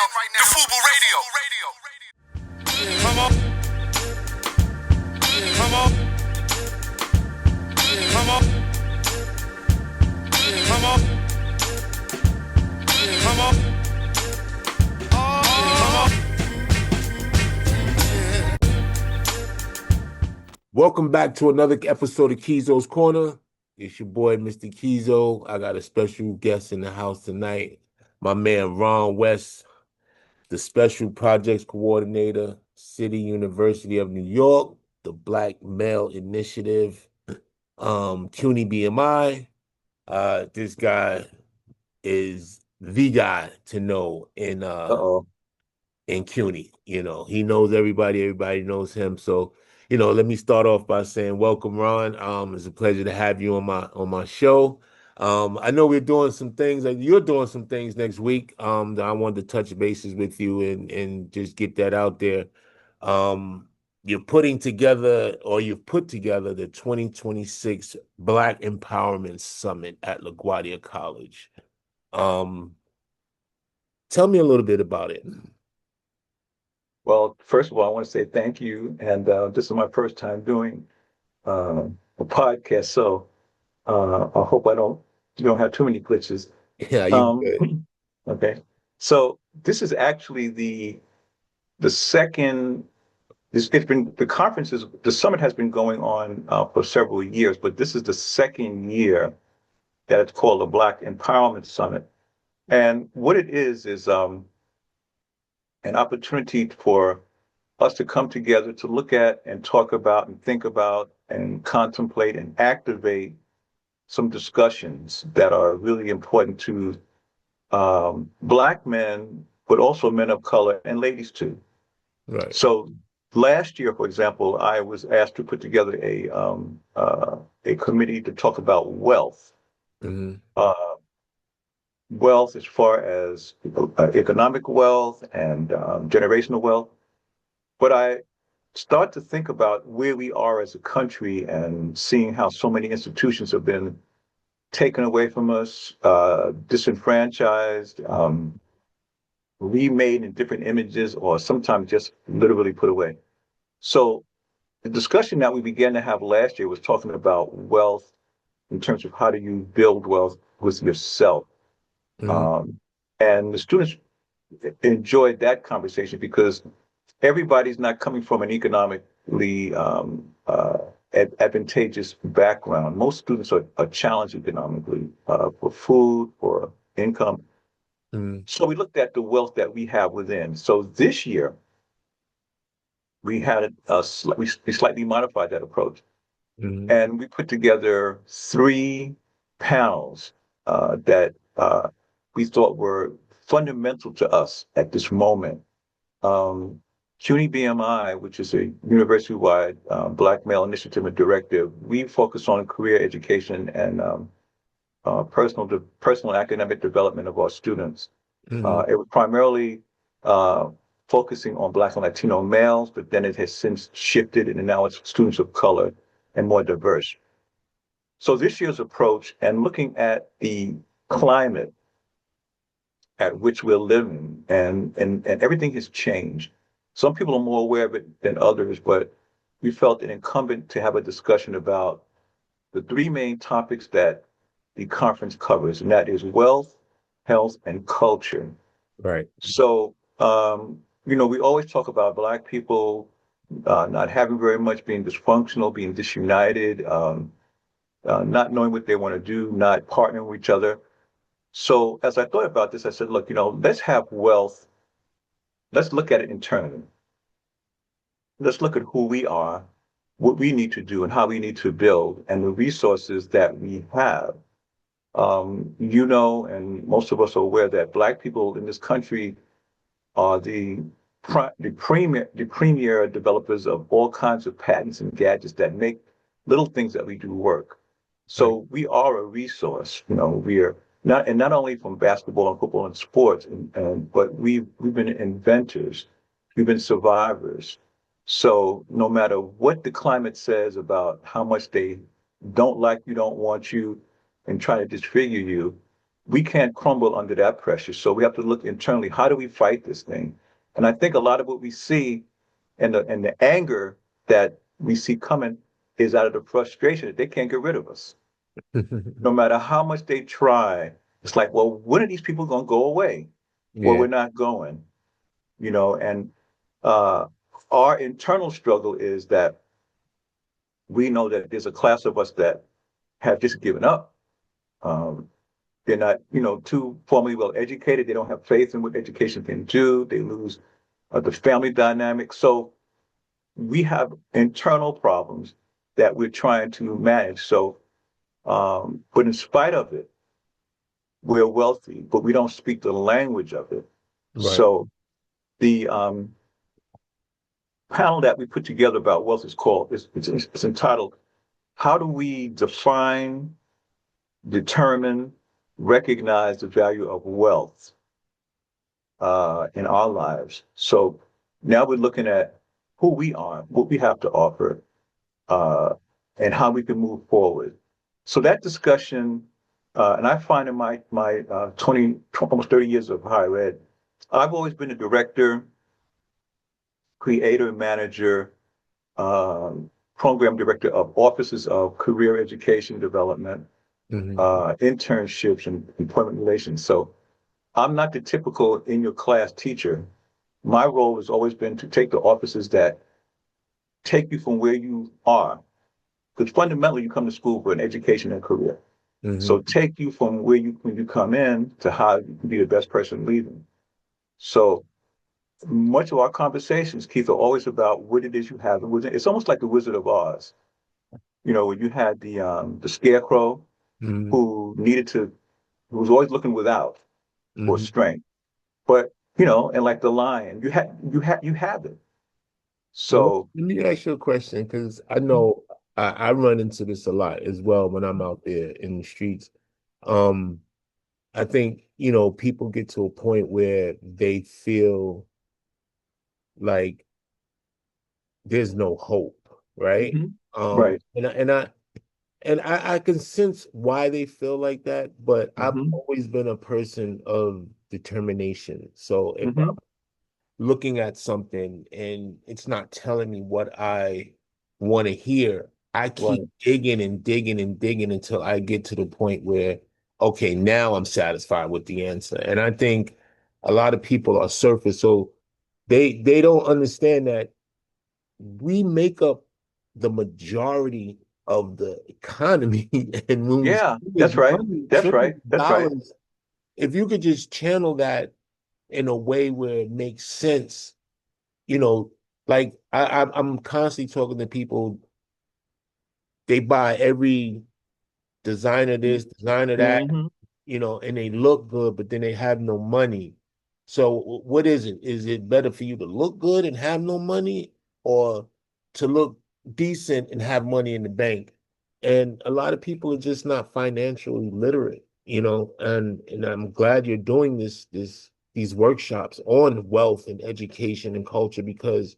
The FUBU Radio. Come on. Come on. Come on. Come on. Come on. Come on. Welcome back to another episode of Kizo's Corner. It's your boy, Mr. Kizo. I got a special guest in the house tonight. My man, Ron West, the Special Projects Coordinator, City University of New York, the Black Male Initiative, CUNY BMI. This guy is the guy to know in CUNY. You know, he knows everybody knows him. So, you know, let me start off by saying welcome, Ron. It's a pleasure to have you on my show. I know we're doing some things, like you're doing some things next week. That I wanted to touch bases with you and just get that out there. You've put together the 2026 Black Empowerment Summit at LaGuardia College. Tell me a little bit about it. Well, first of all, I want to say thank you. And this is my first time doing a podcast, so I hope you don't have too many glitches. Yeah, you good. Okay. So this is actually the second. The summit has been going on for several years, but this is the second year that it's called the Black Empowerment Summit. And what it is an opportunity for us to come together to look at and talk about and think about and contemplate and activate some discussions that are really important to Black men, but also men of color and ladies too. Right. So last year, for example, I was asked to put together a committee to talk about wealth. Mm-hmm. Wealth as far as economic wealth and generational wealth. But I start to think about where we are as a country and seeing how so many institutions have been taken away from us, disenfranchised, remade in different images, or sometimes just literally put away. So the discussion that we began to have last year was talking about wealth in terms of how do you build wealth with yourself. Mm-hmm. And the students enjoyed that conversation because everybody's not coming from an economically advantageous background. Most students are challenged economically for food, for income. Mm-hmm. So we looked at the wealth that we have within. So this year, we had we slightly modified that approach. Mm-hmm. And we put together 3 panels that we thought were fundamental to us at this moment. CUNY BMI, which is a university-wide Black Male Initiative and Directive, we focus on career education and personal academic development of our students. Mm-hmm. It was primarily focusing on Black and Latino males, but then it has since shifted, and now it's students of color and more diverse. So this year's approach and looking at the climate at which we're living, and everything has changed. Some people are more aware of it than others, but we felt it incumbent to have a discussion about the 3 main topics that the conference covers, and that is wealth, health, and culture. Right. So, we always talk about Black people not having very much, being dysfunctional, being disunited, not knowing what they want to do, not partnering with each other. So as I thought about this, I said, look, let's have wealth. Let's look at it internally. Let's look at who we are, what we need to do, and how we need to build, and the resources that we have. And most of us are aware that Black people in this country are the premier developers of all kinds of patents and gadgets that make little things that we do work. So we are a resource. We are not only from basketball and football and sports, but we've been inventors, we've been survivors. So no matter what the climate says about how much they don't like you, don't want you, and try to disfigure you, we can't crumble under that pressure. So we have to look internally. How do we fight this thing? And I think a lot of what we see and the anger that we see coming is out of the frustration that they can't get rid of us. No matter how much they try, it's like, well, when are these people going to go away? Well, Yeah, we're not going, and uh, our internal struggle is that we know that there's a class of us that have just given up. Um, they're not, too formally well educated. They don't have faith in what education can do. They lose the family dynamic. So we have internal problems that we're trying to manage. So, but in spite of it, we're wealthy, but we don't speak the language of it. right, So the panel that we put together about wealth is called, it's entitled, How Do We Define, Determine, Recognize the Value of Wealth in our lives? So now we're looking at who we are, what we have to offer, uh, and how we can move forward. So that discussion, and I find in my 20, almost 30 years of higher ed, I've always been a director, creator, manager, um, program director of offices of career education development, hmm internships, and employment relations. So I'm not the typical in your class teacher. My role has always been to take the offices that take you from where you are, because fundamentally you come to school for an education and career. hmm So take you from where you when you come in to how you can be the best person leaving. So much of our conversations, Keith, are always about what it is you have. It's almost like the Wizard of Oz. When you had the scarecrow hmm who needed to, who was always looking without for hmm strength. But and like the lion, you have it. Well, So let me ask you a question because I know I run into this a lot as well when I'm out there in the streets. Um, I think, people get to a point where they feel like there's no hope, right? mhm, right. And I can sense why they feel like that, but I've Hmm. always been a person of determination. So if Hmm. looking at something and it's not telling me what I want to hear, I keep Right. digging and digging and digging until I get to the point where, okay, now I'm satisfied with the answer. And I think a lot of people are surface, so they don't understand that we make up the majority of the economy. And when we Yeah, spend that's right. money, That's trillions right. of That's right. dollars, if you could just channel that in a way where it makes sense, you know, like I'm constantly talking to people, they buy every designer this, designer that, Hmm. and they look good, but then they have no money. So what is it? Is it better for you to look good and have no money, or to look decent and have money in the bank? And a lot of people are just not financially literate, and I'm glad you're doing these workshops on wealth and education and culture because,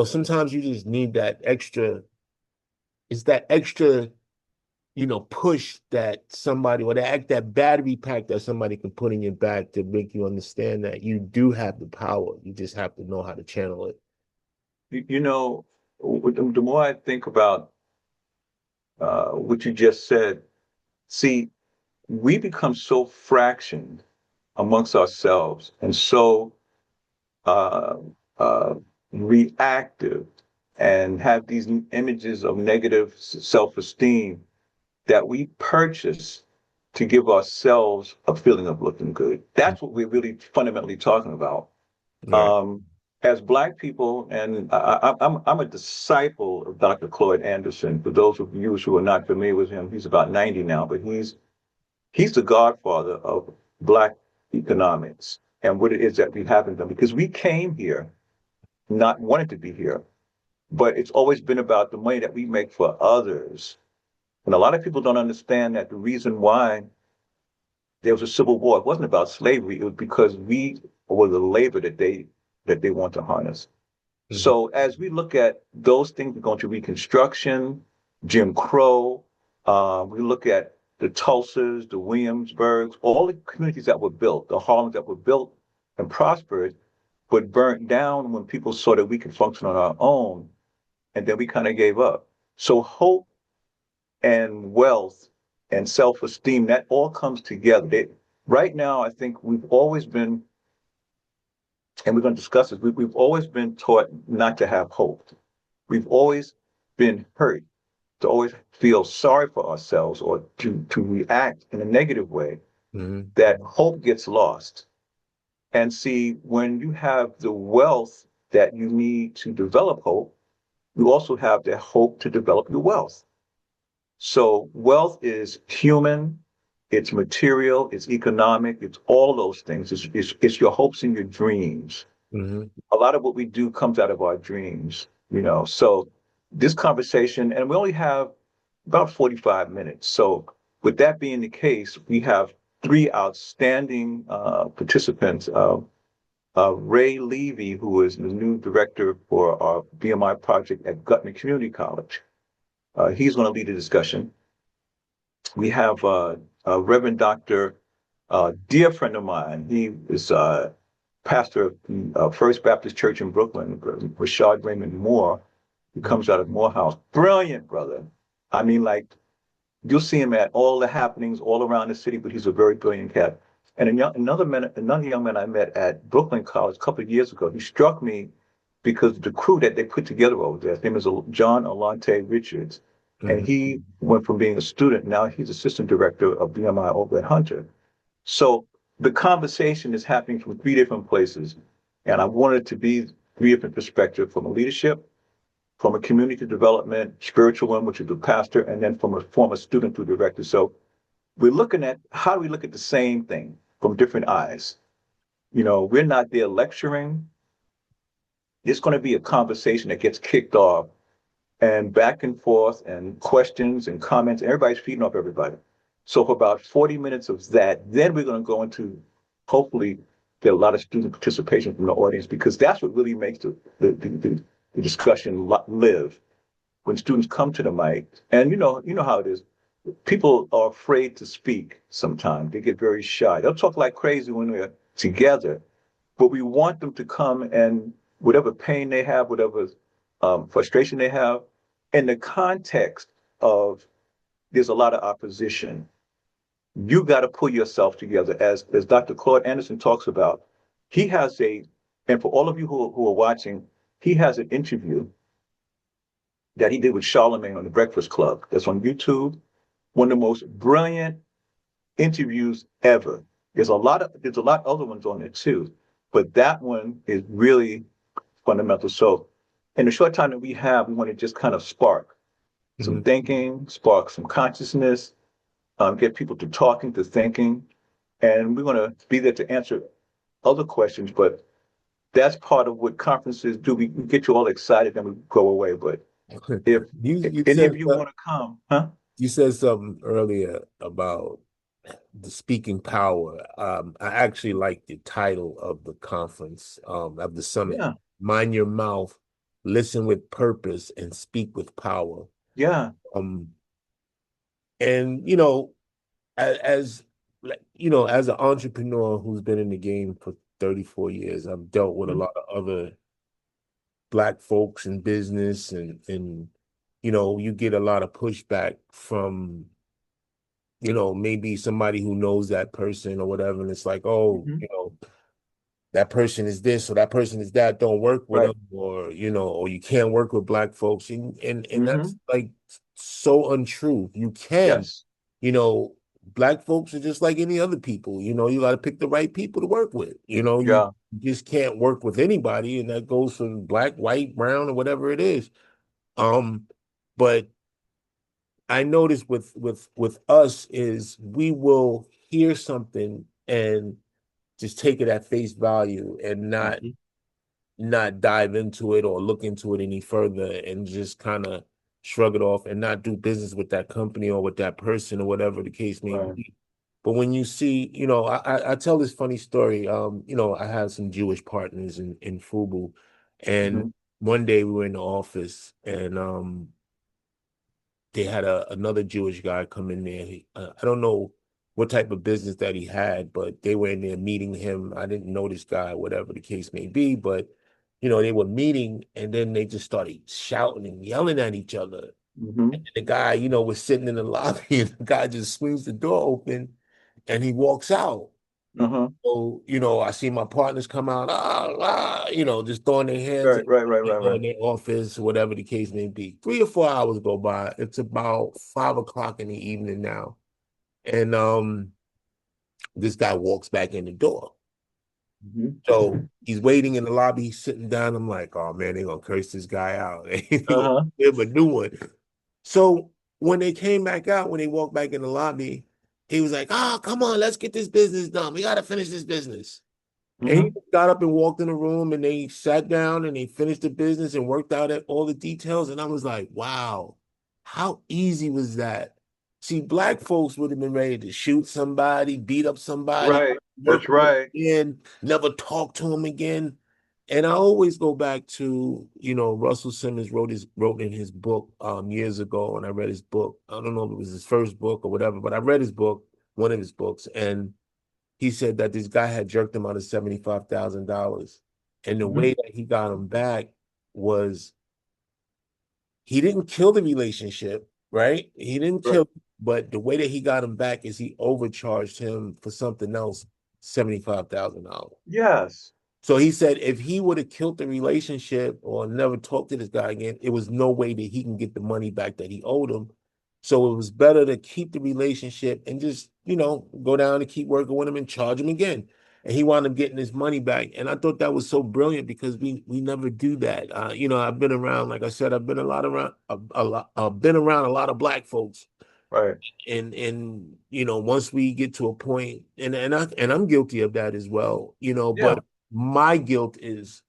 sometimes you just need that extra, it's that extra push that somebody or that battery pack that somebody can put in your back to make you understand that you do have the power. You just have to know how to channel it. You know, the more I think about what you just said, see, we become so fractioned amongst ourselves and so uh, uh, reactive and have these images of negative self-esteem that we purchase to give ourselves a feeling of looking good. That's what we're really fundamentally talking about. Right. Um, as Black people, and I'm a disciple of Dr. Claude Anderson. For those of you who are not familiar with him, he's about 90 now, but he's the godfather of Black economics and what it is that we have in them. Because we came here not wanting to be here, but it's always been about the money that we make for others. And a lot of people don't understand that the reason why there was a civil war, it wasn't about slavery. It was because we were the labor that they want to harness. Mhm. So as we look at those things, we're going to Reconstruction, Jim Crow. We look at the Tulsas, the Williamsburgs, all the communities that were built, the Harlems that were built and prospered, but burnt down when people saw that we could function on our own, and then we kind of gave up. So hope and wealth and self-esteem, that all comes together. Right now, I think we've always been, and we're going to discuss this, we've always been taught not to have hope. We've always been hurt to always feel sorry for ourselves or to react in a negative way, Hmm. that hope gets lost. And see, when you have the wealth that you need to develop hope, you also have the hope to develop your wealth. So wealth is human, it's material, it's economic, it's all those things. It's your hopes and your dreams. Hmm. A lot of what we do comes out of our dreams, you know. So this conversation, and we only have about 45 minutes. So with that being the case, we have three outstanding participants. Ray Levy, who is the new director for our BMI project at Gutman Community College. He's going to lead the discussion. We have Reverend Dr. Dear friend of mine. He is pastor of the First Baptist Church in Brooklyn, Rashad Raymond Moore. He comes out of Morehouse. Brilliant brother. I mean, like, you'll see him at all the happenings all around the city, but he's a very brilliant cat. And another young man I met at Brooklyn College a couple of years ago, he struck me because the crew that they put together over there, his name is John Alante Richards. And Hmm. he went from being a student, now he's assistant director of BMI over at Hunter. So the conversation is happening from three different places. And I wanted it to be three different perspectives, from a leadership, from a community development, spiritual one, which is the pastor, and then from a former student to director. So we're looking at, how do we look at the same thing from different eyes? You know, we're not there lecturing. It's going to be a conversation that gets kicked off, and back and forth and questions and comments. Everybody's feeding off everybody. So for about 40 minutes of that, then we're going to go into, hopefully get a lot of student participation from the audience, because that's what really makes the discussion live. When students come to the mic, and you know how it is. People are afraid to speak sometimes. They get very shy. They'll talk like crazy when we're together, but we want them to come, and whatever pain they have, whatever frustration they have, in the context of, there's a lot of opposition. You got to pull yourself together, as Dr. Claude Anderson talks about. He has and for all of you who are watching, he has an interview that he did with Charlemagne on the Breakfast Club. That's on YouTube. One of the most brilliant interviews ever. There's a lot other ones on there too, but that one is really fundamental. So in the short time that we have, we want to just kind of spark some Hmm. thinking, spark some consciousness, get people to talking, to thinking, and we're going to be there to answer other questions. But that's part of what conferences do. We get you all excited, then we go away. But if You any said of you want to come, huh? you said something earlier about the speaking power. I actually like the title of the conference, of the summit. Yeah, Mind your mouth, listen with purpose, and speak with power. yeah. Um, and as as an entrepreneur who's been in the game for 34 years, I've dealt with a Mhm. lot of other black folks in business, and you get a lot of pushback from maybe somebody who knows that person or whatever, and it's like, oh, Mhm. that person is this or that person is that, don't work with Right. them, or you can't work with black folks, and that's Hmm. like so untrue. You can, Yes. you know, black folks are just like any other people, you got to pick the right people to work with, you Yeah. just can't work with anybody, and that goes from black, white, brown, or whatever it is. Um, but I noticed with us is we will hear something and just take it at face value and Hmm. not dive into it or look into it any further, and just kind of shrug it off and not do business with that company or with that person or whatever the case may Right. be. But when you see, I tell this funny story. I had some Jewish partners in FUBU, and Hmm. one day we were in the office, and they had another Jewish guy come in there. I don't know what type of business that he had, but they were in there meeting him. I didn't know this guy, whatever the case may be, but they were meeting and then they just started shouting and yelling at each other. Mm-hmm. And the guy, was sitting in the lobby and the guy just swings the door open and he walks out. Uh-huh. So, I see my partners come out, just throwing their hands Right, up, right, right, they right, go right. in their office, whatever the case may be. 3 or 4 hours go by. It's about 5 o'clock in the evening now. And this guy walks back in the door. Mm-hmm. So he's waiting in the lobby, he's sitting down. I'm like, oh man, they're gonna curse this guy out. They're gonna Uh-huh. give him a new one. So when they came back out, when they walked back in the lobby, he was like, oh, come on, let's get this business done. We gotta finish this business. And he Mm-hmm. got up and walked in the room and they sat down and they finished the business and worked out all the details. And I was like, wow, how easy was that? See, black folks would have been ready to shoot somebody, beat up somebody, Right. work That's with them right. again, never talk to them again. And I always go back to, Russell Simmons wrote in his book years ago, and I read his book. I don't know if it was his first book or whatever, but I read his book, one of his books, and he said that this guy had jerked him out of $75,000. And the Mm-hmm. way that he got him back was he didn't kill the relationship, right? He didn't Right. kill, but the way that he got him back is he overcharged him for something else, $75,000. Yes. So he said if he would have killed the relationship or never talked to this guy again, it was no way that he can get the money back that he owed him. So it was better to keep the relationship and just, go down and keep working with him and charge him again. And he wound up getting his money back. And I thought that was so brilliant because we never do that. I've been around, like I said, I've been a lot around a lot, been around a lot of black folks. Right. And once we get to a point, and I'm guilty of that as well, Yeah. but my guilt is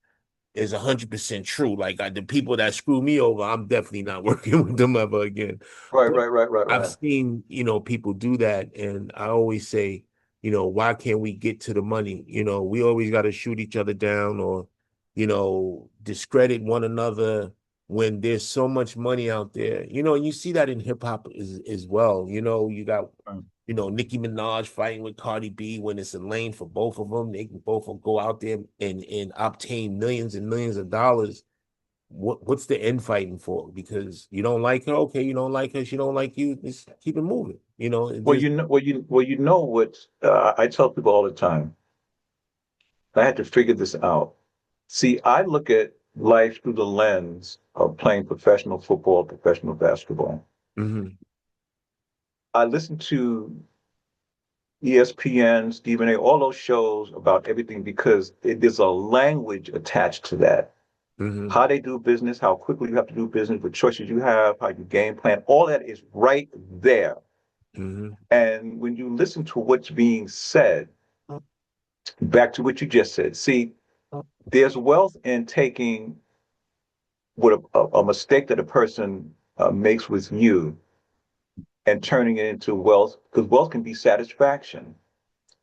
100% true. Like the people that screw me over, I'm definitely not working with them ever again. Right, But right, right, right, I've right. seen, people do that, and I always say, why can't we get to the money? We always got to shoot each other down or, discredit one another when there's so much money out there. And you see that in hip hop as well. You got Right. Nicki Minaj fighting with Cardi B when it's a lane for both of them. They can both go out there and obtain millions and millions of dollars. What's the end fighting for? Because you don't like her, okay, you don't like her, she don't like you, just keep it moving. Well, you know what I tell people all the time. I had to figure this out. See, I look at life through the lens of playing professional football, professional basketball. hmm I listen to ESPN, Stephen A, all those shows about everything because there's a language attached to that. hmm How they do business, how quickly you have to do business, what choices you have, how you game plan, all that is right there. hmm And when you listen to what's being said, back to what you just said, see, there's wealth in taking what a mistake that a person makes with you and turning it into wealth, because wealth can be satisfaction.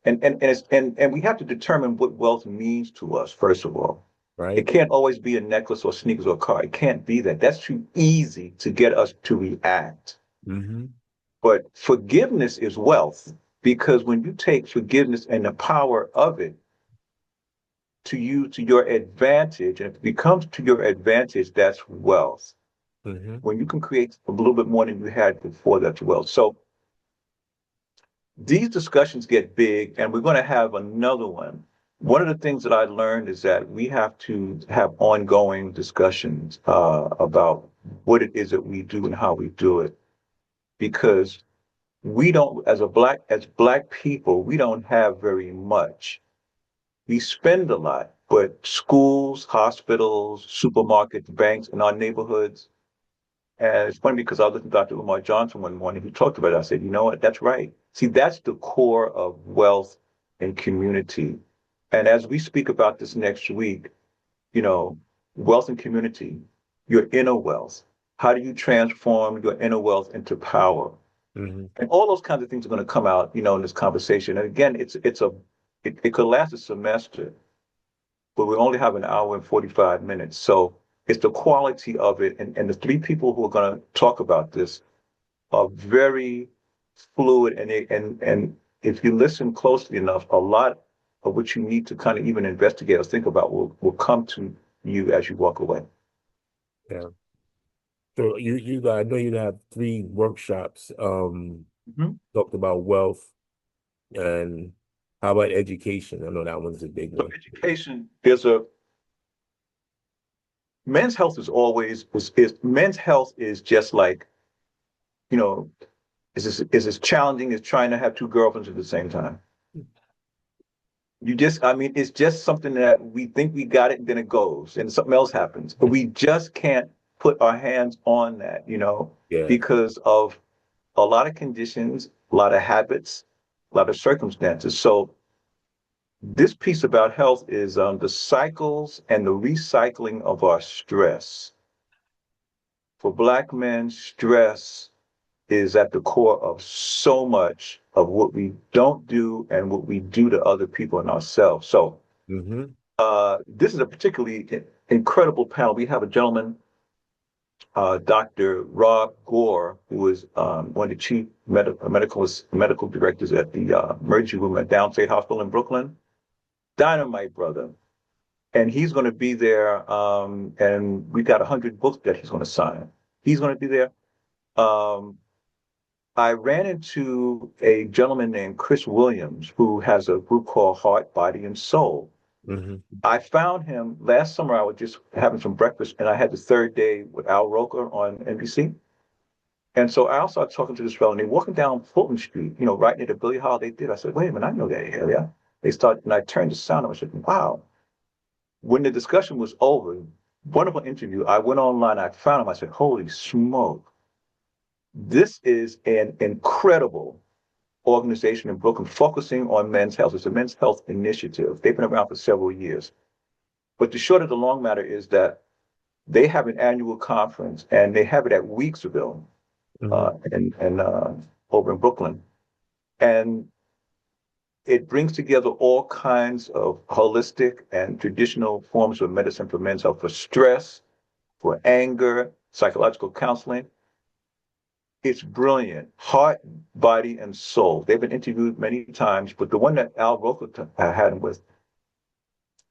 And we have to determine what wealth means to us, first of all. It right. can't always be a necklace or sneakers or a car. It can't be that. That's too easy to get us to react. hmm But forgiveness is wealth because when you take forgiveness and the power of it to you to your advantage, and if it becomes to your advantage, that's wealth. hmm When you can create a little bit more than you had before, that's wealth. So these discussions get big, and we're going to have another one. One of the things that I learned is that we have to have ongoing discussions about what it is that we do and how we do it, because we don't, as black people, we don't have very much. We spend a lot, but schools, hospitals, supermarkets, banks in our neighborhoods. And it's funny because I was listening to Dr. Umar Johnson one morning. He talked about it. I said, you know what? That's right. See, that's the core of wealth and community. And as we speak about this next week, you know, wealth and community, your inner wealth. How do you transform your inner wealth into power? hmm And all those kinds of things are going to come out, in this conversation. And again, it could last a semester, but we only have an hour and 45 minutes. So it's the quality of it. And the three people who are going to talk about this, are very fluid, and if you listen closely enough, a lot of what you need to kind of even investigate or think about will come to you as you walk away. Yeah. So I know you have three workshops. Mhm. Talked about wealth and how about education? I know that one's a big So one. education, there's a men's health is always is men's health is just like, you know, is as challenging as trying to have two girlfriends at the same time. You just, I mean, it's just something that we think we got it and then it goes and something else happens. But we just can't put our hands on that, Yeah. because of a lot of conditions, a lot of habits, a lot of circumstances. So this piece about health is the cycles and the recycling of our stress. For Black men, stress is at the core of so much of what we don't do and what we do to other people and ourselves. So Hmm. this is a particularly incredible panel. We have a gentleman, Dr. Rob Gore, who is one of the chief medical directors at the emergency room at Downstate Hospital in Brooklyn. Dynamite brother. And he's going to be there, and we got 100 books that he's going to sign. He's going to be there. Um, I ran into a gentleman named Chris Williams, who has a group called Heart, Body, and Soul. Hmm. I found him last summer. I was just having some breakfast, and I had the third day with Al Roker on NBC. And so I started talking to this fellow, and they walking down Fulton Street, right near the Billie Holiday Theater. I said, "Wait a minute, I know that area." They started, and I turned the sound up. I said, "Wow." When the discussion was over, wonderful interview. I went online, I found him. I said, "Holy smoke! This is an incredible organization in Brooklyn focusing on men's health. It's a men's health initiative. They've been around for several years. But the short of the long matter is that they have an annual conference, and they have it at Weeksville, Hmm. and over in Brooklyn. And it brings together all kinds of holistic and traditional forms of medicine for men's health, for stress, for anger, psychological counseling. It's brilliant. Heart, body, and soul. They've been interviewed many times, but the one that Al Roker had him with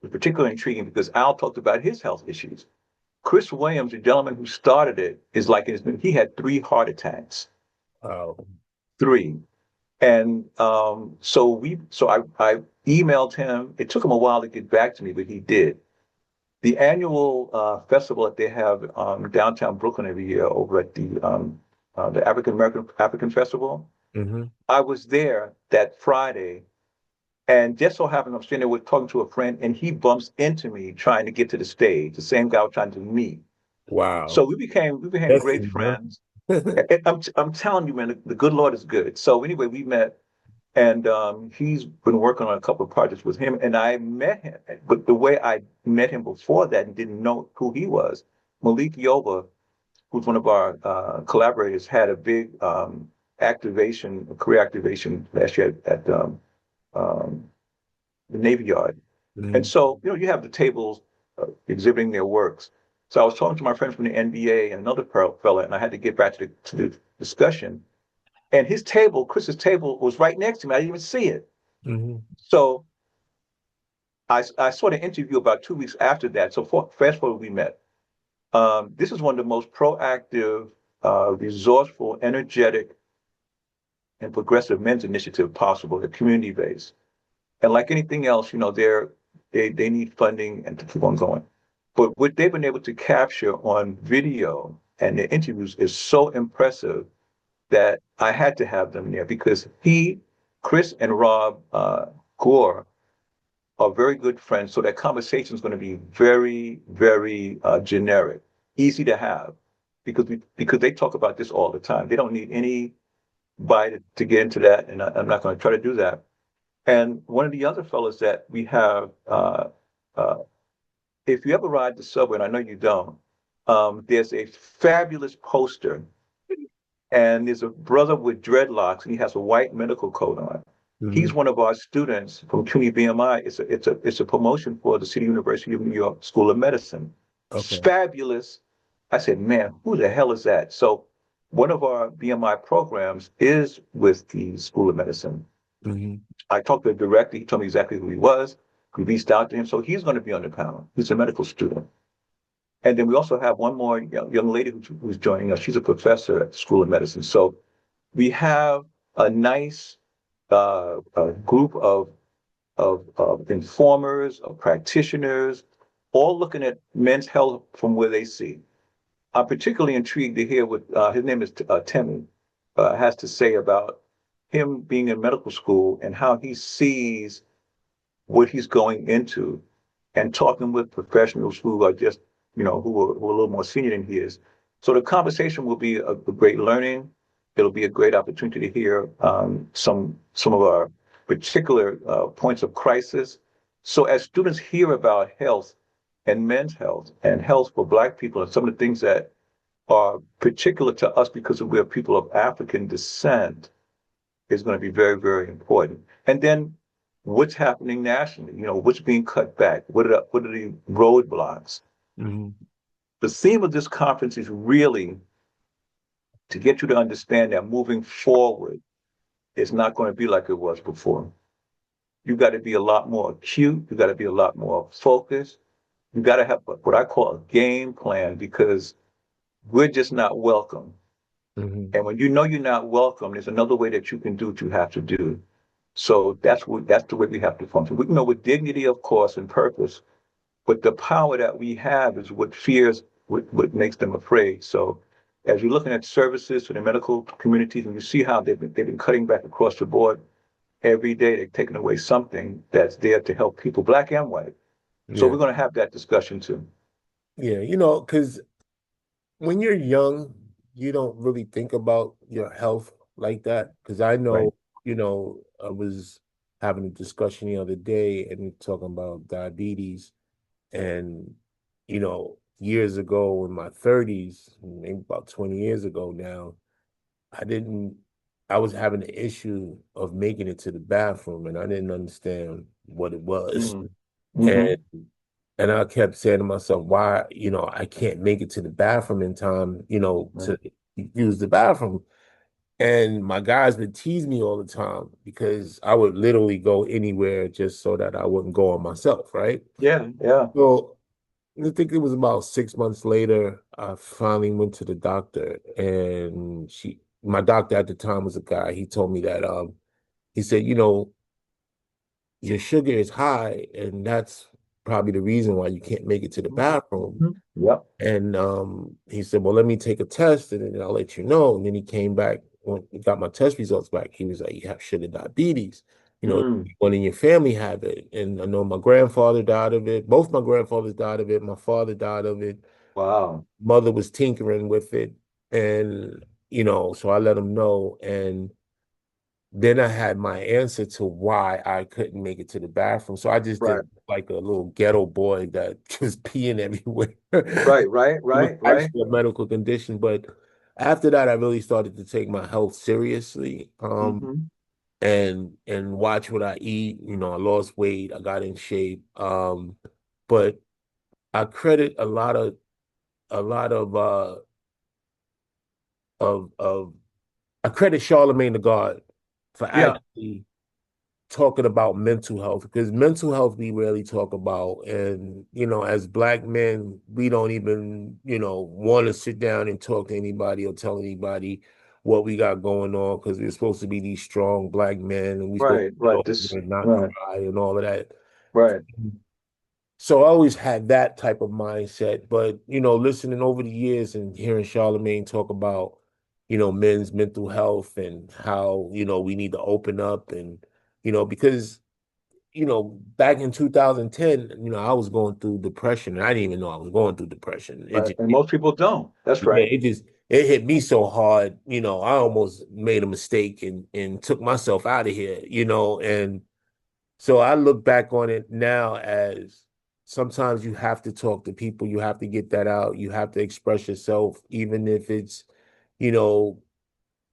was particularly intriguing because Al talked about his health issues. Chris Williams, the gentleman who started it, is like he had 3 heart attacks, Wow. 3. And so I emailed him. It took him a while to get back to me, but he did. The annual festival that they have downtown Brooklyn every year over at the African American African Festival. Hmm. I was there that Friday, and just so happened I'm sitting there with talking to a friend, and he bumps into me trying to get to the stage. The same guy I was trying to meet. So Wow. we became great Destiny, huh? friends. And I'm telling you, man, the good Lord is good. So anyway, we met, and he's been working on a couple of projects with him, and I met him. But the way I met him before that and didn't know who he was, Malik Yoba, who's one of our collaborators, had a big career activation last year at um, the Navy Yard. And Hmm. so, you have the tables exhibiting their works. So I was talking to my friends from the NBA and another fella, and I had to get back to the discussion. And his table, Chris's table, was right next to me. I didn't even see it. Hmm. So I saw the interview about 2 weeks after that. So fast forward, we met. This is one of the most proactive, resourceful, energetic, and progressive men's initiative possible. They're community based, and like anything else, they need funding and to keep on going. But what they've been able to capture on video and their interviews is so impressive that I had to have them there because Chris, and Rob Gore are very good friends. So that conversation is going to be very, very generic, easy to have, because they talk about this all the time. They don't need anybody to get into that, and I'm not going to try to do that. And one of the other fellows that we have, uh, if you ever ride the subway, and I know you don't, there's a fabulous poster, and there's a brother with dreadlocks, and he has a white medical coat on. Hmm. He's one of our students from CUNY BMI. It's a promotion for the City University of New York School of Medicine. Okay. Fabulous. I said, man, who the hell is that? So one of our BMI programs is with the School of Medicine. Hmm. I talked to him directly. He told me exactly who he was. We reached out to him. So he's going to be on the panel. He's a medical student. And then we also have one more young lady who's joining us. She's a professor at the School of Medicine. So we have a nice group of informers, of practitioners, all looking at men's health from where they see. I'm particularly intrigued to hear what his name is Timmy has to say about him being in medical school and how he sees what he's going into and talking with professionals who are just, who are a little more senior than he is. So the conversation will be a great learning. It'll be a great opportunity to hear some of our particular points of crisis. So as students hear about health and men's health and health for Black people and some of the things that are particular to us because we're people of African descent, is going to be very, very important. And then what's happening nationally, what's being cut back? What are the roadblocks? Hmm. The theme of this conference is really to get you to understand that moving forward, it's not going to be like it was before. You got to be a lot more acute. You got to be a lot more focused. You got to have what I call a game plan because we're just not welcome. Hmm. And when you know you're not welcome, there's another way that you can do what you have to do. So that's the way we have to function. With dignity, of course, and purpose, but the power that we have is what fears what makes them afraid. So as you're looking at services to the medical communities and you see how they've been cutting back across the board every day, they're taking away something that's there to help people, Black and white. So Yeah. we're going to have that discussion too. Yeah. Because when you're young, you don't really think about your health like that. Because I Right. know, I was having a discussion the other day and talking about diabetes. And, years ago in my 30s, maybe about 20 years ago now, I didn't, I was having an issue of making it to the bathroom and I didn't understand what it was. Mm-hmm. And Mm-hmm. and I kept saying to myself, why, I can't make it to the bathroom in time, Right. to use the bathroom. And my guys would tease me all the time because I would literally go anywhere just so that I wouldn't go on myself, right? Yeah. Yeah. So I think it was about 6 months later, I finally went to the doctor and my doctor at the time was a guy. He told me that, he said, your sugar is high and that's probably the reason why you can't make it to the bathroom. Mm-hmm. Yep. And he said, well, let me take a test and then I'll let you know. And then he came back when he got my test results back. He was like, you have sugar diabetes. Mm. One in your family have it. And I know my grandfather died of it. Both my grandfathers died of it. My father died of it. Wow. Mother was tinkering with it. And, so I let him know. And then I had my answer to why I couldn't make it to the bathroom. So I just Right. did like a little ghetto boy that was peeing everywhere. Right. Right. It was Right. Right. actually a medical condition, but after that, I really started to take my health seriously, Mm-hmm. and watch what I eat. I lost weight, I got in shape, but I credit a lot of I credit Charlemagne the God for Yeah. actually talking about mental health because mental health we rarely talk about. And, as Black men, we don't even, want to sit down and talk to anybody or tell anybody what we got going on because we're supposed to be these strong Black men and we're supposed Right. to get Right. over This. and not Right. cry and all of that. Right. So I always had that type of mindset. But, listening over the years and hearing Charlemagne talk about, men's mental health and how, we need to open up and, because back in 2010, I was going through depression and I didn't even know I was going through depression. Right. And most people don't. That's Yeah, right. it hit me so hard, I almost made a mistake and took myself out of here, and so I look back on it now as sometimes you have to talk to people, you have to get that out, you have to express yourself, even if it's, you know,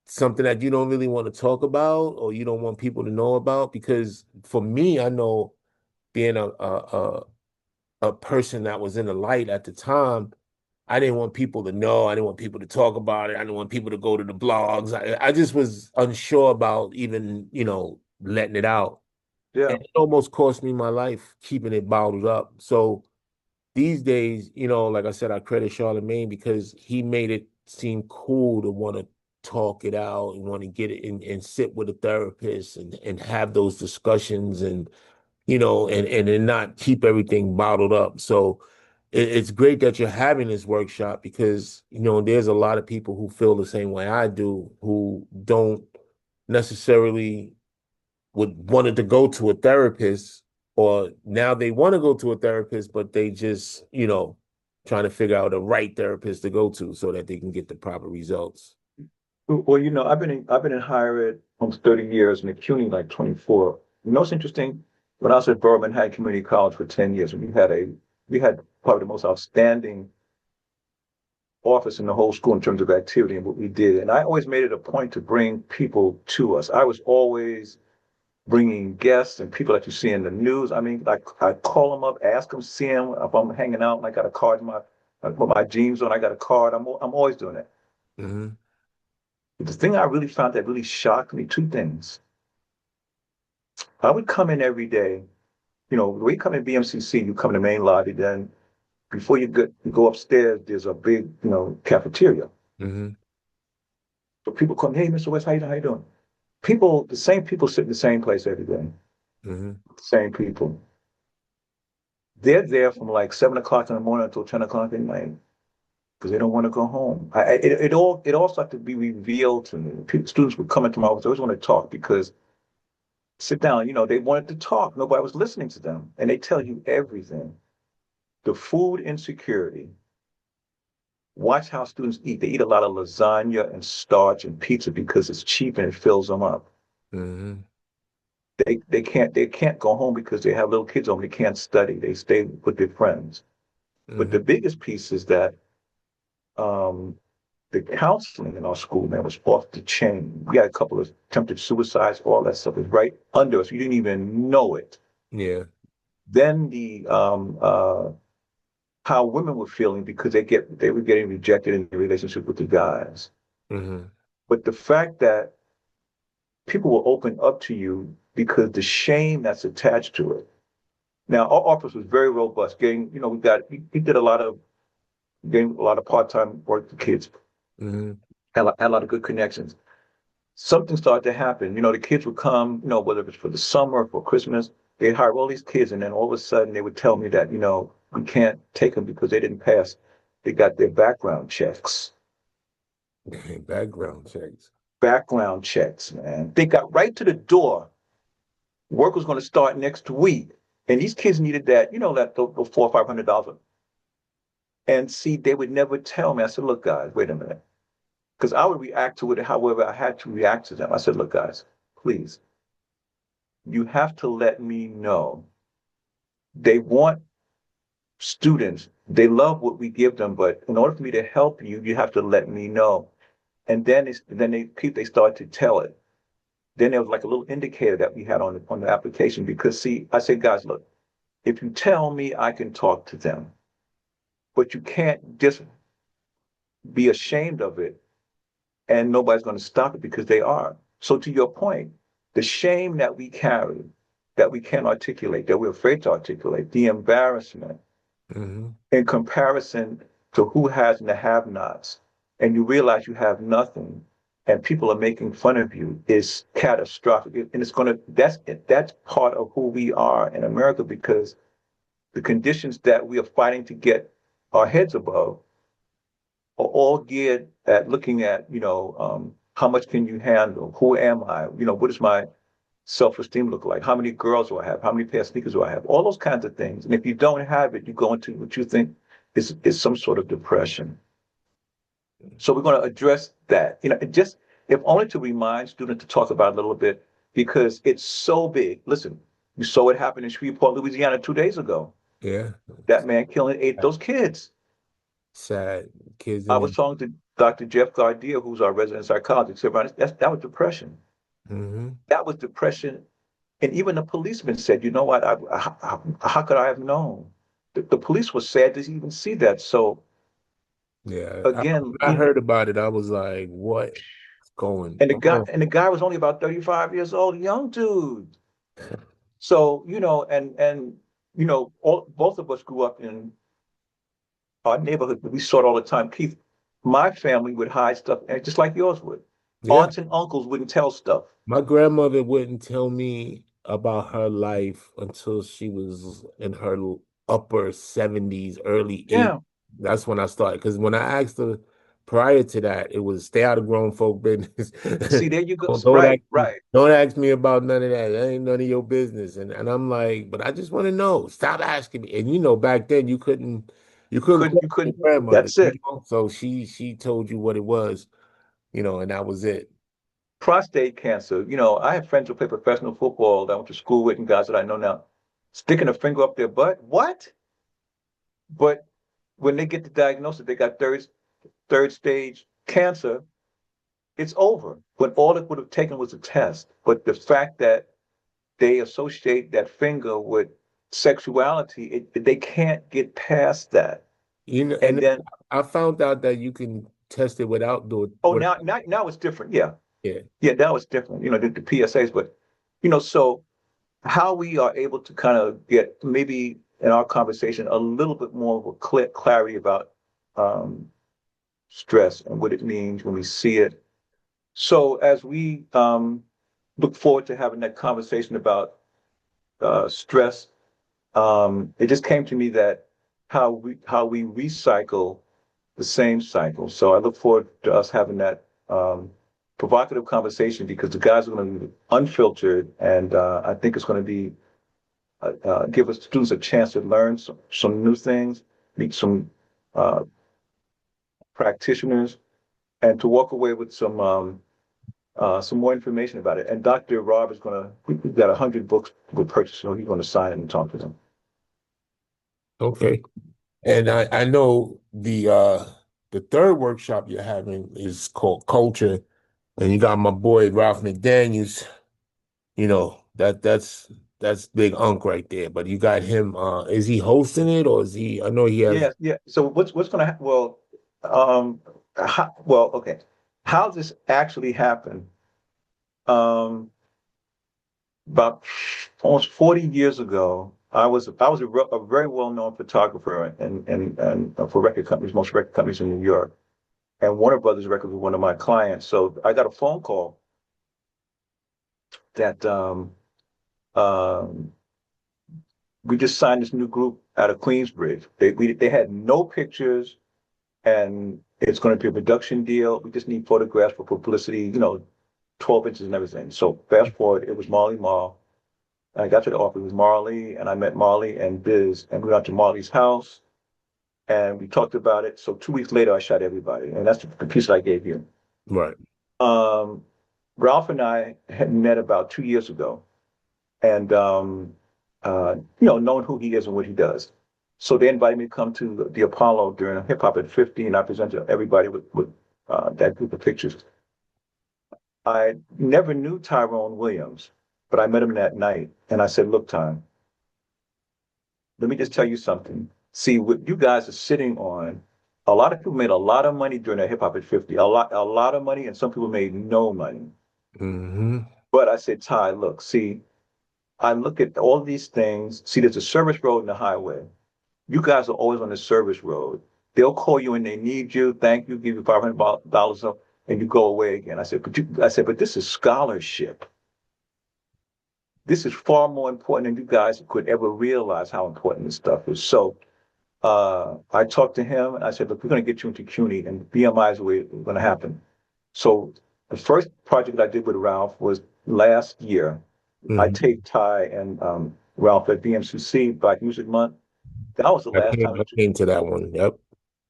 something that you don't really want to talk about or you don't want people to know about. Because for me, I know being a person that was in the light at the time, I didn't want people to know. I didn't want people to talk about it. I didn't want people to go to the blogs. I just was unsure about even, letting it out. Yeah. And it almost cost me my life keeping it bottled up. So these days, like I said, I credit Charlemagne because he made it seem cool to want to talk it out and want to get it and sit with a therapist and have those discussions and and not keep everything bottled up. So it's great that you're having this workshop because, there's a lot of people who feel the same way I do, who don't necessarily would wanted to go to a therapist, or now they want to go to a therapist, but they just, trying to figure out the right therapist to go to so that they can get the proper results. Well, I've been in higher ed almost 30 years and at CUNY like 24. You know what's interesting? When I was at Berman High Community College for 10 years, we had probably the most outstanding office in the whole school in terms of activity and what we did. And I always made it a point to bring people to us. I was always bringing guests and people that you see in the news. I mean, like I call them up, ask them, see them if I'm hanging out and I got a card in my with my jeans on. I got a card. I'm always doing it. Hmm. But the thing I really found that really shocked me, two things. I would come in every day. When you come in BMCC, you come in the main lobby. Then before you go upstairs, there's a big, cafeteria. Hmm. So people come, hey, Mr. West, how you doing? People, the same people sit in the same place every day. Hmm. Same people. They're there from like 7 o'clock in the morning until 10 o'clock at night because they don't want to go home. It all started to be revealed to me. Students would come into my office, they always want to talk because sit down, they wanted to talk. Nobody was listening to them. And they tell you everything. The food insecurity. Watch how students eat. They eat a lot of lasagna and starch and pizza because it's cheap and it fills them up. Hmm. They can't go home because they have little kids home. They can't study. They stay with their friends. But Hmm. the biggest piece is that um, the counseling in our school, man, was off the chain. We had a couple of attempted suicides, all that stuff was right under us. We didn't even know it. Yeah. Then how women were feeling because they were getting rejected in the relationship with the guys. Hmm. But the fact that people will open up to you because the shame that's attached to it. Now, our office was very robust. We did a lot of getting a lot of part-time work for kids. Hmm. Had a lot of good connections. Something started to happen. The kids would come, whether it was for the summer or for Christmas, they'd hire all these kids, and then all of a sudden they would tell me that, we can't take them because they didn't pass. They got their background checks. Background checks. Background checks, man. They got right to the door. Work was going to start next week. And these kids needed that, that the four or $500. And see, they would never tell me. I said, look, guys, wait a minute. Because I would react to it however I had to react to them. I said, look, guys, please, you have to let me know. They want students. They love what we give them, but in order for me to help you, you have to let me know. And then they start to tell it. Then there was like a little indicator that we had on the application because see, I said, guys, look, if you tell me, I can talk to them, but you can't just be ashamed of it and nobody's going to stop it because they are. So to your point, the shame that we carry, that we can't articulate, that we're afraid to articulate, the embarrassment Hmm. in comparison to who has and the have-nots, and you realize you have nothing, and people are making fun of you is catastrophic. And that's part of who we are in America because the conditions that we are fighting to get our heads above are all geared at looking at, how much can you handle? Who am I? What does my self-esteem look like? How many girls do I have? How many pair of sneakers do I have? All those kinds of things. And if you don't have it, you go into what you think is some sort of depression. So we're going to address that. Just if only to remind students to talk about it a little bit because it's so big. Listen, you saw what happened in Shreveport, Louisiana 2 days ago. Yeah. That man killing ate those kids. Sad. Kids I in was it. talking to Dr. Jeff Gardia, who's our resident psychologist. That was depression. Hmm. That was depression. And even the policeman said, you know what? How could I have known? The police was sad to even see that. So Yeah, Again, I heard about it. I was like, what's going and on? the guy was only about 35 years old, young dude. So, both of us grew up in our neighborhood. We saw it all the time. Keith, my family would hide stuff, and just like yours would. Yeah. Aunts and uncles wouldn't tell stuff. My grandmother wouldn't tell me about her life until she was in her upper 70s, early 80s. Yeah. That's when I started. Because when I asked her prior to that, it was stay out of grown folk business. See, there you go. Don't Right, ask me, right. don't ask me about none of that. That ain't none of your business. And I'm like, but I just want to know. Stop asking me. And back then you couldn't You question your couldn't. grandmother, That's it. So she told you what it was, and that was it. Prostate cancer. I have friends who play professional football that I went to school with and guys that I know now. Sticking a finger up their butt. What? But when they get the diagnosis, they got third stage cancer, it's over. But all it would have taken was a test. But the fact that they associate that finger with sexuality, they can't get past that. And And then, I found out that you can test it without doing oh, what now it's different. Yeah, yeah. yeah, now it's different. The PSAs, but so how we are able to kind of get maybe in our conversation a little bit more of a clarity about um, stress and what it means when we see it. So as we look forward to having that conversation about stress, it just came to me that how we recycle the same cycle. So I look forward to us having that provocative conversation because the guys are going to be unfiltered, and I think it's going to be give us students a chance to learn some new things, meet some uh, practitioners, and to walk away with some more information about it. And Dr. Rob is going to, we've got 100 books we'll purchase, so he's going to sign it and talk to them. Okay. And I know the third workshop you're having is called Culture, and you got my boy Ralph McDaniels. That's big unk right there. But you got him. Is he hosting it or is he? I know he has. Yeah, yeah. So what's going to happen? Okay. How this actually happened? Um, about almost 40 years ago, I was a very well-known photographer and for record companies, most record companies in New York. And Warner Brothers Records was one of my clients. So I got a phone call that um, we just signed this new group out of Queensbridge. They had no pictures, and it's going to be a production deal. We just need photographs for publicity, 12 inches and everything. So fast forward, it was Marley Marl. I got to the office with Marley, and I met Marley and Biz, and we went to Marley's house, and we talked about it. So 2 weeks later, I shot everybody, and that's the piece that I gave you. Right. Um, Ralph and I had met about 2 years ago, and knowing who he is and what he does. So they invited me to come to the Apollo during Hip Hop at 50, and I presented everybody with that group of pictures. I never knew Tyrone Williams, but I met him that night, and I said, "Look, Ty, let me just tell you something. See, what you guys are sitting on, a lot of people made a lot of money during the Hip Hop at 50, a lot of money, and some people made no money. Hmm. But I said, Ty, look, see, I look at all these things. See, there's a service road and a highway. You guys are always on the service road. They'll call you when they need you, thank you, give you $500 up, and you go away again. I said, but this is scholarship. This is far more important than you guys could ever realize how important this stuff is. So I talked to him and I said, look, we're going to get you into CUNY and BMI is the way it's going to happen. So the first project I did with Ralph was last year. I Hmm. taped Ty and Ralph at BMCC Black Music Month. That was the last time. I came to that one. Yep.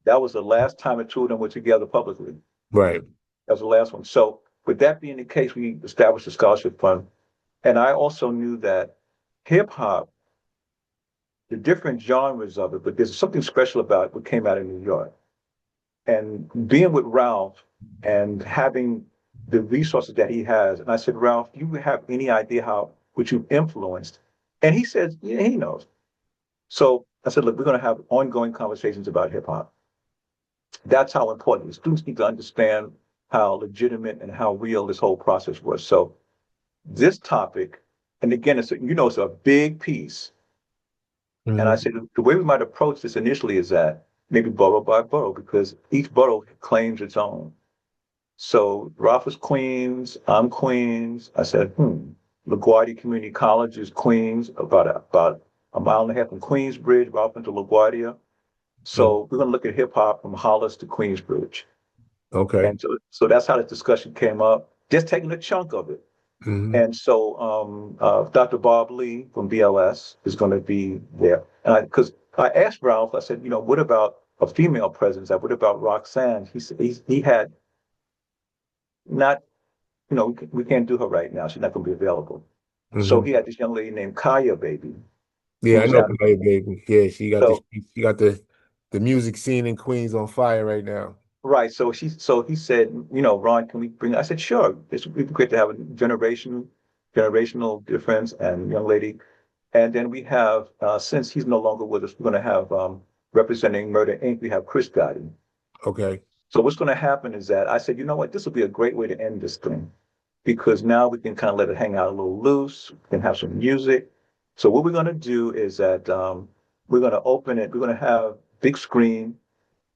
That was the last time the two of them were together publicly. Right. That was the last one. So with that being the case, we established a scholarship fund. And I also knew that hip hop, the different genres of it, but there's something special about what came out of New York. And being with Ralph and having the resources that he has. And I said, Ralph, do you have any idea how what you've influenced? And he said, yeah, he knows. So I said, look, we're going to have ongoing conversations about hip hop. That's how important it is. Students need to understand how legitimate and how real this whole process was. So this topic, and again, it's a big piece. And I Hmm. said the way we might approach this initially is that maybe borough by borough, because each borough claims its own. So Ralph is Queens, I'm Queens. I said, LaGuardia Community College is Queens, about a mile and a half from Queensbridge, Ralph into LaGuardia. So we're going to look at hip hop from Hollis to Queensbridge. Okay. And so that's how the discussion came up, just taking a chunk of it. Hmm. And so Dr. Bob Lee from BLS is going to be there. And because I asked Ralph, I said, what about a female presence? What about Roxanne? He had not, we can't do her right now. She's not going to be available. So Hmm. he had this young lady named Kaya Baby, Yeah, I who's know out. Kaya, baby. Yeah, So she got the music scene in Queens on fire right now. right. So he said, Ron, can we bring? I said, sure. It'd be great to have a generational difference and young lady. And then we have, since he's no longer with us, we're going to have representing Murder Inc. We have Chris Gotti. Okay. So what's going to happen is that I said, you know what, this will be a great way to end this thing because now we can kind of let it hang out a little loose. We can have some music. So what we're going to do is that we're going to open it. We're going to have big screen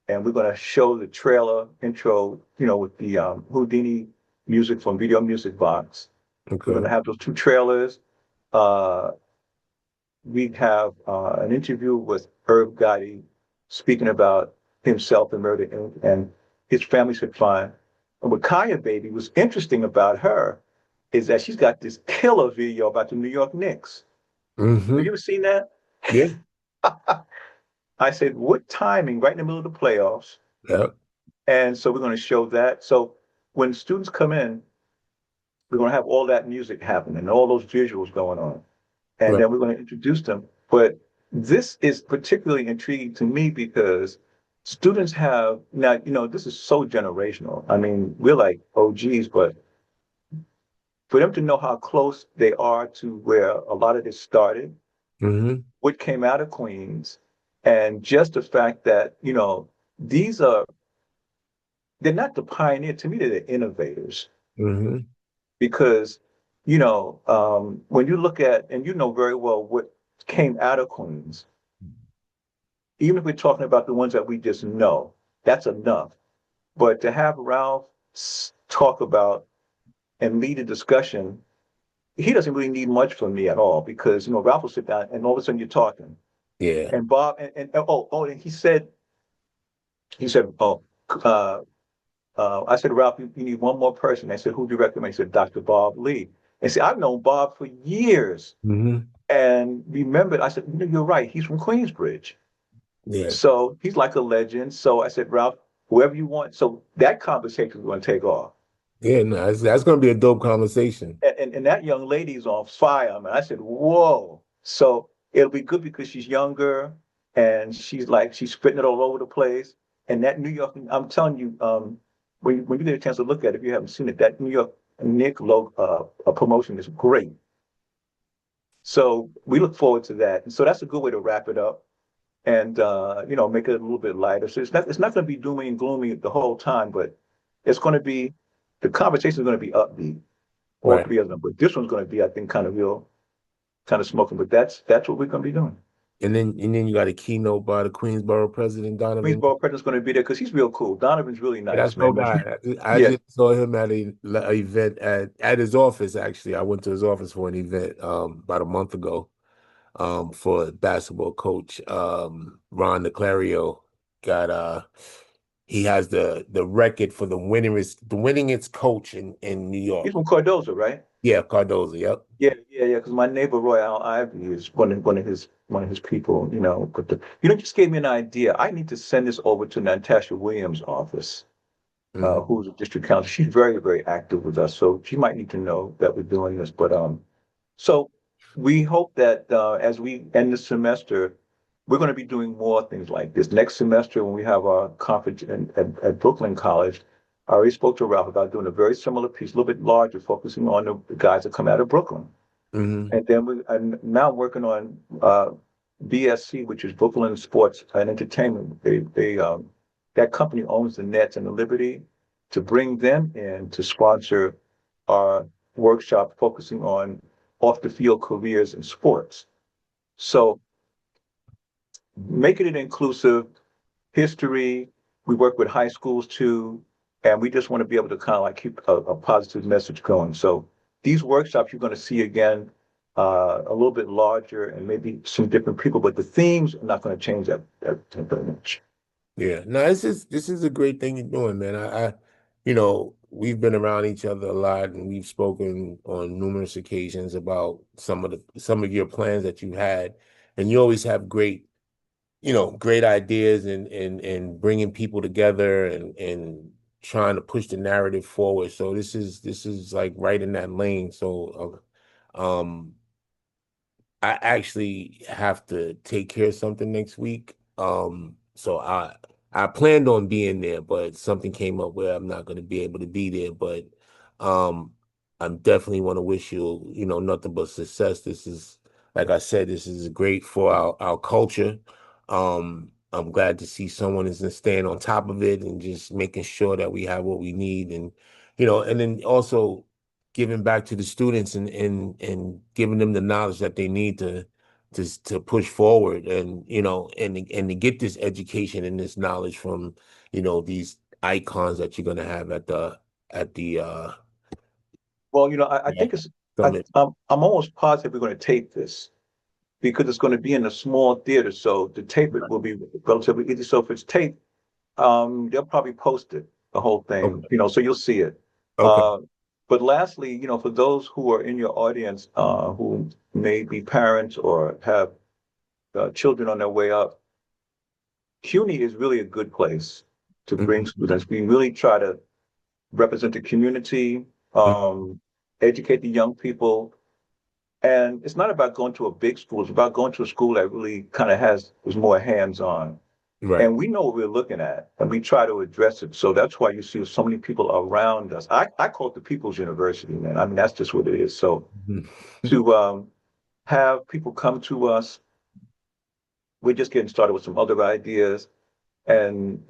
and we're going to show the trailer intro, with the Houdini music from Video Music Box. We're going Okay. to have those two trailers. Uh, we have an interview with Herb Gotti speaking about himself and Murder Inc. and his family should find. And what Kaya Baby was interesting about her is that she's got this killer video about the New York Knicks. Have you Hmm. ever seen that? Yeah. I said, what timing, right in the middle of the playoffs. Yeah. And so we're going to show that. So when students come in, we're going to have all that music happening, all those visuals going on. And Right. then we're going to introduce them. But this is particularly intriguing to me because students have now, this is so generational. I mean, we're like OGs, but for them to know how close they are to where a lot of this started, Hmm. what came out of Queens, and just the fact that, these are, they're not the pioneer. To me, they're the innovators Hmm. because, when you look at, and you know very well what came out of Queens, even if we're talking about the ones that we just know, that's enough. But to have Ralph talk about and lead a discussion, he doesn't really need much from me at all because Ralph will sit down and all of a sudden you're talking. Yeah. And Bob and he said, uh, I said, Ralph, you need one more person. I said, who do you recommend? He said, Dr. Bob Lee. And see, I've known Bob for years. Hmm. And remembered, I said, you're right. He's from Queensbridge. Yeah. So he's like a legend. So I said, Ralph, whoever you want. So that conversation is going to take off. Yeah. No, that's going to be a dope conversation. And that young lady's on fire, man. I said, whoa. So it'll be good because she's younger and she's spitting it all over the place. And that New York, I'm telling you, when you get a chance to look at it, if you haven't seen it, that New York Nick promotion is great. So we look forward to that. And so that's a good way to wrap it up and make it a little bit lighter. So it's not going to be doomy and gloomy the whole time, but it's going to be the conversation is going to be upbeat, all Right. three of them. But this one's going to be, I think, kind of real, kind of smoking. But that's what we're going to be doing. And then you got a keynote by the Queensborough president, Donovan. Queensboro President's going to be there because he's real cool. Donovan's really Yeah, nice, that's no man. guy. I Yeah, just saw him at a event at his office. Actually, I went to his office for an event about a month ago for basketball coach Ron DeClario got he has the record for the winningest coach in New he's York. from Cardozo, right? Yeah, Cardozo. Yep. Yeah, yeah, yeah. Because my neighbor Roy Al Ivy is one of his people. But just gave me an idea. I need to send this over to Natasha Williams' office. Hmm. Who's a district council. She's very, very active with us, so she might need to know that we're doing this. But so we hope that as we end the semester, we're going to be doing more things like this. Next semester, when we have our conference at Brooklyn College, I already spoke to Ralph about doing a very similar piece, a little bit larger, focusing on the guys that come out of Brooklyn. Hmm. And then I'm now working on BSC, which is Brooklyn Sports and Entertainment. They that company owns the Nets and the Liberty, to bring them in to sponsor our workshop focusing on off the field careers in sports. So making it inclusive, history, we work with high schools too, and we just want to be able to kind of like keep a positive message going. So these workshops you're going to see again a little bit larger and maybe some different people, but the themes are not going to change that very much. Yeah, no, this is a great thing you're doing, man. We've been around each other a lot, and we've spoken on numerous occasions about some of your plans that you had, and you always have great ideas and bringing people together and trying to push the narrative forward. So this is like right in that lane. So, I actually have to take care of something next week. So I planned on being there, but something came up where I'm not going to be able to be there. But um, I definitely want to wish you, nothing but success. This is, like I said, this is great for our culture. I'm glad to see someone is staying on top of it and just making sure that we have what we need, and then also giving back to the students and giving them the knowledge that they need to push forward and to get this education and this knowledge from these icons that you're gonna have at the Well, I yeah, think summit. I'm almost positive we're going to tape this because it's going to be in a small theater. So to tape it will be relatively easy. So if it's taped, they'll probably post it, the whole thing, Okay. so you'll see it. Okay. Uh, but lastly, for those who are in your audience, who may be parents or have children on their way up, CUNY is really a good place to bring Mhm. students. We really try to represent the community, um, educate the young people. And it's not about going to a big school. It's about going to a school that really kind of is more hands-on. Right. And we know what we're looking at, and we try to address it. So that's why you see so many people around us. I call it the People's University, man. I mean, that's just what it is. So Mhm. to have people come to us, we're just getting started with some other ideas. And,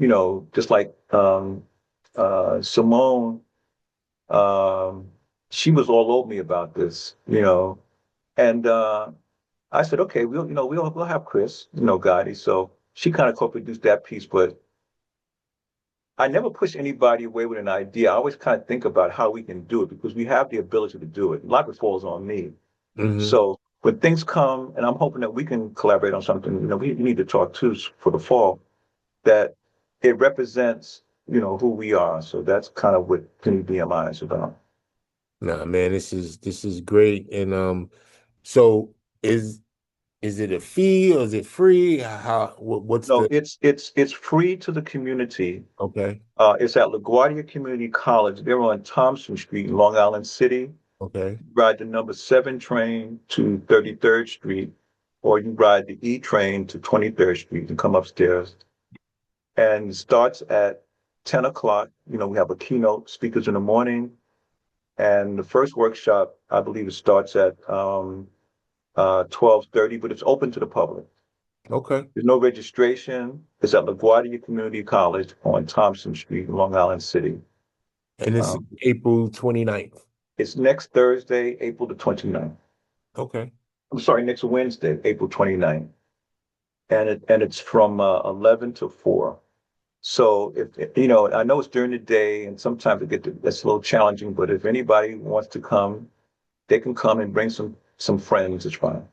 just like Simone, um, she was all over me about this, and I said, okay, we'll have Chris, Gotti. So she kind of co-produced that piece, but I never push anybody away with an idea. I always kind of think about how we can do it because we have the ability to do it. A lot of it falls on me. Mhm. So when things come, and I'm hoping that we can collaborate on something, we need to talk too for the fall, that it represents, who we are. So that's kind of what Penny BMI is about. Nah, man, this is great. And so is is it a fee or is it free? What's No, the it's free to the community. okay, It's at LaGuardia Community College. They're on Thompson Street in Long Island City. okay, Ride the number 7 train to 33rd Street, or you ride the E train to 23rd Street and come upstairs. And it starts at 10 o'clock. We have a keynote speakers in the morning. And the first workshop, I believe it starts at 12:30, but it's open to the public. okay. There's no registration. It's at LaGuardia Community College on Thompson Street, Long Island City. And this is Um, April 29th. it's next Thursday, April the 29th. Okay. I'm sorry, next Wednesday, April 29th. And it's from 11 to 4. So if I know it's during the day, and sometimes that's a little challenging. But if anybody wants to come, they can come and bring some friends. It's fine.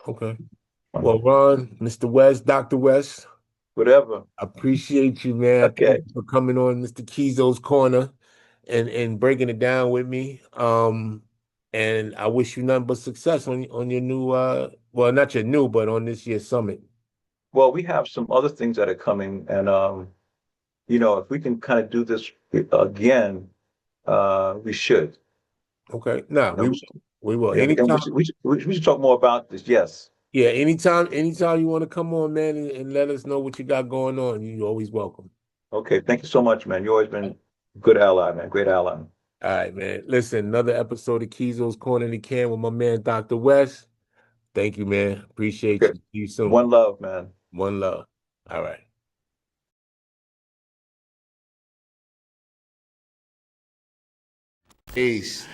Okay. Well, Ron, Mr. West, Dr. West, Whatever. I appreciate you, man. Thank Okay. you for coming on Mr. Kizo's Corner and breaking it down with me. And I wish you nothing but success on your new well, not your new, but on this year's summit. Well, we have some other things that are coming, and if we can kind of do this again, we should. Okay. Nah, You know, we we will. should, We will. yeah, and Anytime. we should talk more about this. Yes. Yeah, anytime you want to come on, man, and let us know what you got going on, you're always welcome. Okay. Thank you so much, man. You've always been a good ally, man. Great ally. All right, man. Listen, another episode of Kizo's Corner in the Can with my man, Dr. West. Thank you, man. Appreciate Okay. you. See you soon. One love, man. One love. All right. Peace.